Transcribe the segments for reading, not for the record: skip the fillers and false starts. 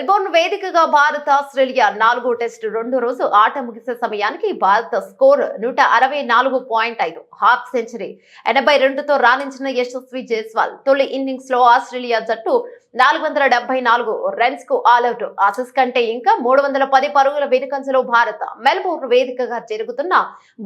Melbourne వేదికగా Bharat Australia 4వ test రెండో రోజు ఆట ముగిసే సమయానికి భారత స్కోర్ 164.5 హాఫ్ సెంచరీ 82తో రాణించిన యశస్వి జైస్వాల్ తొలి ఇన్నింగ్స్ లో ఆస్ట్రేలియా జట్టు 474 రన్స్ కు ఆల్అౌట్. ఆసీస్ కంటే ఇంకా 310 పరుగుల వెనుకంజలో భారత్ మెల్బోర్న్ వేదికగా జరుగుతున్న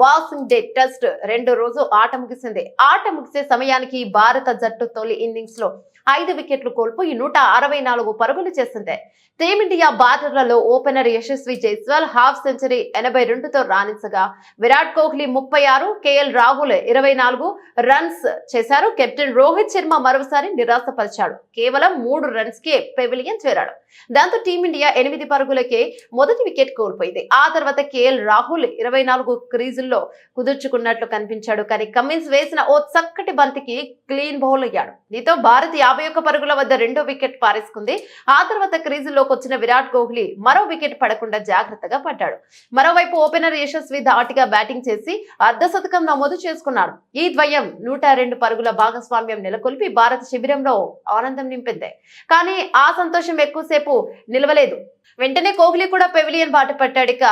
బాక్సింగ్ డే టెస్ట్ రెండో రోజు ఆట ముగిసింది. ఆట ముగిసే సమయానికి భారత జట్టు తొలి ఇన్నింగ్స్ లో 5 వికెట్లు కోల్పోయి 164 పరుగులు చేసింది. టీమిండియా బ్యాటర్లలో opener Yashasvi Jaiswal half century 82తో రాణించగా విరాట్ కోహ్లీ 36, కేఎల్ రాహుల్ 24 రన్స్ చేశారు. కెప్టెన్ రోహిత్ శర్మ మరోసారి నిరాశపరిచాడు. కేవలం 3 రన్స్ కే పెవిలియన్ చేరాడు. దాంతో టీమిండియా 8 పరుగులకే మొదటి వికెట్ కోల్పోయింది. ఆ తర్వాత కేఎల్ రాహుల్ 24 క్రీజుల్లో కుదుర్చుకున్నట్లు కనిపించాడు. కానీ కమిన్స్ వేసిన ఓ చక్కటి బంతికి క్లీన్ బౌల్ అయ్యాడు. దీంతో భారత్ 51 పరుగుల వద్ద రెండో వికెట్ పారేసుకుంది. ఆ తర్వాత క్రీజుల్లోకి వచ్చిన విరాట్ కోహ్లీ మరో వికెట్ పడకుండా జాగ్రత్తగా పడ్డాడు. మరోవైపు ఓపెనర్ యశస్వి ధాటిగా బ్యాటింగ్ చేసి అర్ధశతకం నమోదు చేసుకున్నాడు. ఈ ద్వయం 102 పరుగుల భాగస్వామ్యం నెలకొల్పి భారత శిబిరంలో ఆనందం నింపింది. కానీ ఆ సంతోషం ఎక్కువసేపు నిలవలేదు. వెంటనే కోహ్లీ కూడా పెవిలియన్ బాట పట్టాడు. ఇక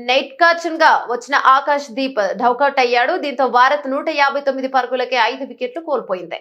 నైట్ కార్చన్ గా వచ్చిన ఆకాష్ దీప్ డౌకౌట్ అయ్యాడు. దీంతో భారత్ 159 పరుగులకే 5 వికెట్లు కోల్పోయింది.